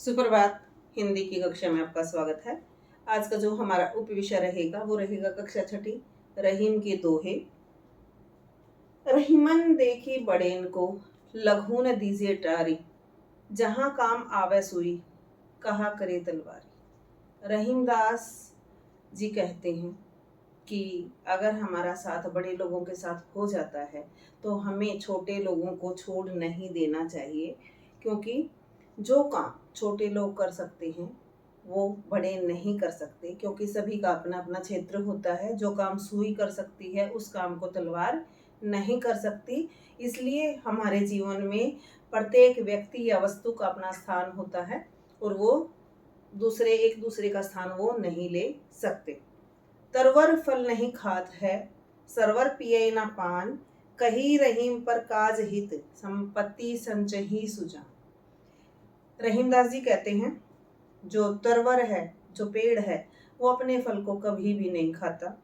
सुप्रभात। हिंदी की कक्षा में आपका स्वागत है। आज का जो हमारा उपविषय रहेगा वो रहेगा कक्षा छठी, रहीम के दोहे। रहीमन देखी बड़ेन को, लघु न दीजिए टारी, जहां काम आवे सुई, कहा करे तलवारी। रहीमदास जी कहते हैं कि अगर हमारा साथ बड़े लोगों के साथ हो जाता है तो हमें छोटे लोगों को छोड़ नहीं देना चाहिए, क्योंकि जो काम छोटे लोग कर सकते हैं वो बड़े नहीं कर सकते, क्योंकि सभी का अपना अपना क्षेत्र होता है। जो काम सुई कर सकती है उस काम को तलवार नहीं कर सकती। इसलिए हमारे जीवन में प्रत्येक व्यक्ति या वस्तु का अपना स्थान होता है और वो एक दूसरे का स्थान वो नहीं ले सकते। तरवर फल नहीं खात है, सरवर पिए ना पान, कही रहीम पर काज हित, संपत्ति संचही सुजान। रहीमदास जी कहते हैं जो तरवर है, जो पेड़ है, वो अपने फल को कभी भी नहीं खाता,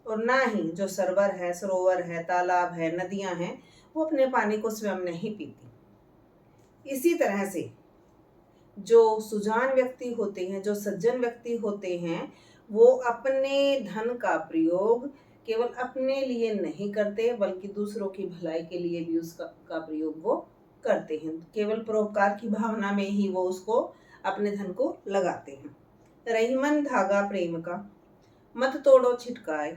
और ना ही जो सरवर है, सरोवर है, तालाब है, नदियां हैं, वो अपने पानी को स्वयं नहीं पीती। इसी तरह से जो सुजान व्यक्ति होते हैं, जो सज्जन व्यक्ति होते हैं, वो अपने धन का प्रयोग केवल अपने लिए नहीं करते, बल्कि दूसरों की भलाई के लिए भी उसका प्रयोग वो करते हैं। केवल परोपकार की भावना में ही वो उसको अपने धन को लगाते हैं। रहीमन धागा प्रेम का, मत तोड़ो छिटकाए,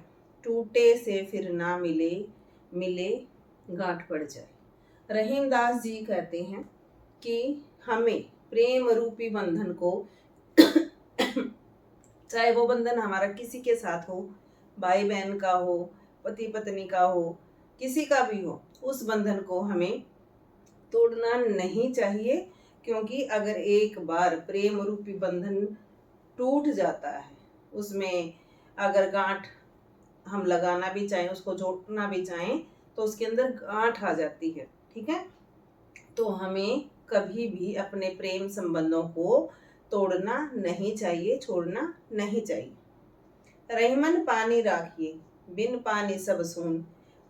टूटे से फिर ना मिले, मिले गांठ पड़ जाए। रहीमदास जी कहते हैं कि हमें प्रेम रूपी बंधन को चाहे वो बंधन हमारा किसी के साथ हो, भाई बहन का हो, पति पत्नी का हो, किसी का भी हो, उस बंधन को हमें तोड़ना नहीं चाहिए। क्योंकि अगर एक बार प्रेम रूपी बंधन टूट जाता है, उसमें अगर गांठ हम लगाना भी चाहें, उसको जोड़ना भी चाहें, तो उसके अंदर गांठ आ जाती है। ठीक है, तो हमें कभी भी अपने प्रेम संबंधों को तोड़ना नहीं चाहिए, छोड़ना नहीं चाहिए। रहीमन पानी राखिए, बिन पानी सब सून,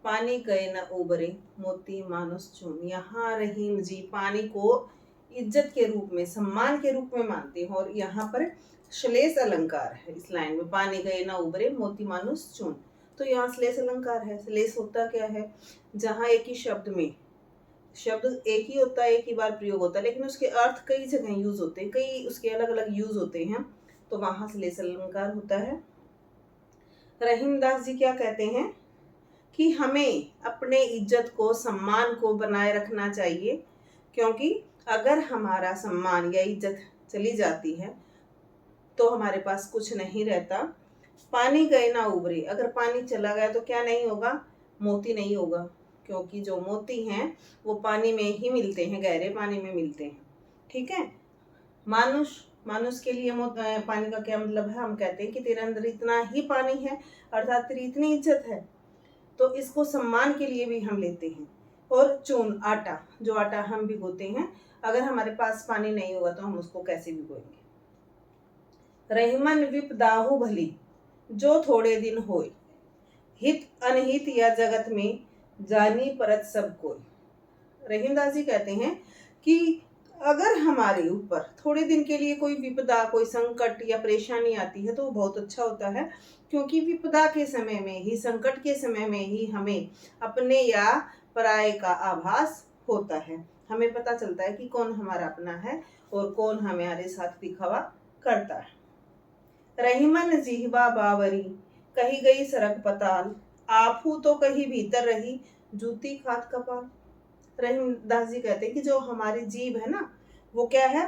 पानी गए न उबरे, मोती मानुस चून। यहाँ रहीम जी पानी को इज्जत के रूप में, सम्मान के रूप में मानते हैं, और यहाँ पर श्लेष अलंकार है इस लाइन में, पानी गए न उबरे, मोती मानुस चून। तो यहाँ श्लेष अलंकार है। श्लेष होता क्या है? जहाँ एक ही शब्द में, शब्द एक ही होता है, एक ही बार प्रयोग होता है, लेकिन उसके अर्थ कई जगह यूज होते हैं, कई उसके अलग अलग यूज होते हैं, तो वहां श्लेष अलंकार होता है। रहीमदास जी क्या कहते हैं कि हमें अपने इज्जत को, सम्मान को बनाए रखना चाहिए, क्योंकि अगर हमारा सम्मान या इज्जत चली जाती है तो हमारे पास कुछ नहीं रहता। पानी गए ना उबरे, अगर पानी चला गया तो क्या नहीं होगा? मोती नहीं होगा, क्योंकि जो मोती हैं वो पानी में ही मिलते हैं, गहरे पानी में मिलते हैं। ठीक है, मानुष के लिए पानी का क्या मतलब है? हम कहते हैं कि तेरे अंदर इतना ही पानी है, अर्थात तेरी इतनी इज्जत है, तो इसको सम्मान के लिए भी हम लेते हैं। और चून, आटा, जो आटा हम भिगोते हैं, अगर हमारे पास पानी नहीं होगा तो हम उसको कैसे भिगोएंगे? रहीमन विपदाहु भली, जो थोड़े दिन होए, हित अनहित या जगत में, जानी परत सब कोई। रहीमदास जी कहते हैं कि अगर हमारे ऊपर थोड़े दिन के लिए कोई विपदा, कोई संकट या परेशानी आती है तो वो बहुत अच्छा होता है, क्योंकि विपदा के समय में ही, संकट के समय में ही हमें अपने या पराये का आभास होता है। हमें पता चलता है कि कौन हमारा अपना है और कौन हमारे साथ दिखावा करता है। रहीमन जिहवा बावरी, कही गई सरक पताल, आपू तो कहीं भीतर रही, जूती खात कपाल। रहीमदास जी कहते हैं कि जो हमारी जीभ है ना, वो क्या है?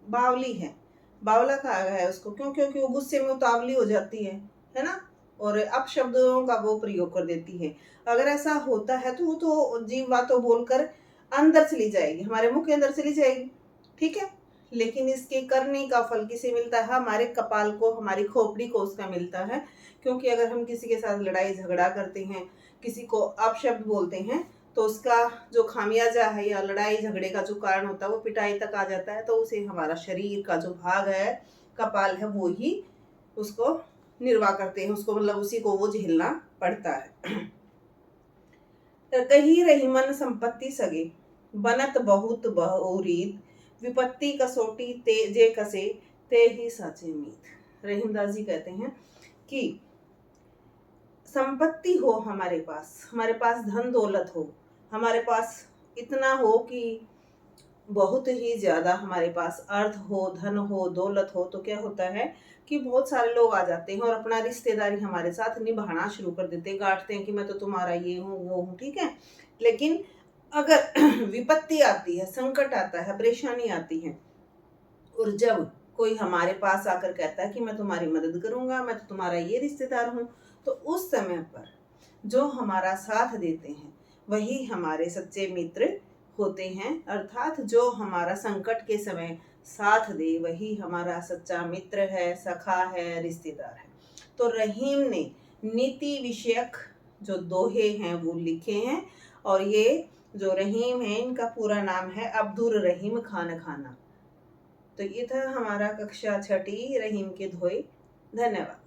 बावली है। बावला कहा गया है उसको, क्योंकि वो गुस्से में उतावली हो जाती है ना, और अपशब्दों का वो प्रयोग कर देती है। अगर ऐसा होता है तो वो तो जीभ बातों बोलकर अंदर चली जाएगी, हमारे मुंह के अंदर चली जाएगी। ठीक है, लेकिन इसके करने का फल किसे मिलता है? हमारे कपाल को, हमारी खोपड़ी को उसका मिलता है। क्योंकि अगर हम किसी के साथ लड़ाई झगड़ा करते हैं, किसी को अपशब्द बोलते हैं, तो उसका जो खामियाजा है या लड़ाई झगड़े का जो कारण होता है वो पिटाई तक आ जाता है, तो उसे हमारा शरीर का जो भाग है, कपाल है, वो ही उसको निर्वाह करते हैं, उसको मतलब उसी को वो झेलना पड़ता है। कही रहीमन संपत्ति सगे, बनत बहुत बहुरीत, विपत्ति कसौटी ते जे कसे ते ही साचे मीत। रहीमदास जी कहते हैं कि संपत्ति हो हमारे पास धन दौलत हो, हमारे पास इतना हो कि बहुत ही ज़्यादा हमारे पास अर्थ हो, धन हो, दौलत हो, तो क्या होता है कि बहुत सारे लोग आ जाते हैं और अपना रिश्तेदारी हमारे साथ निभाना शुरू कर देते हैं, गांठते हैं कि मैं तो तुम्हारा ये हूँ वो हूँ, ठीक है। लेकिन अगर विपत्ति आती है, संकट आता है, परेशानी आती है, और जब कोई हमारे पास आकर कहता है कि मैं तुम्हारी मदद करूंगा, मैं तो तुम्हारा ये रिश्तेदार हूँ, तो उस समय पर जो हमारा साथ देते हैं वही हमारे सच्चे मित्र होते हैं। अर्थात जो हमारा संकट के समय साथ दे वही हमारा सच्चा मित्र है, सखा है, रिश्तेदार है। तो रहीम ने नीति विषयक जो दोहे हैं वो लिखे हैं, और ये जो रहीम है इनका पूरा नाम है अब्दुर रहीम खान खाना। तो ये था हमारा कक्षा 6 रहीम के दोहे। धन्यवाद।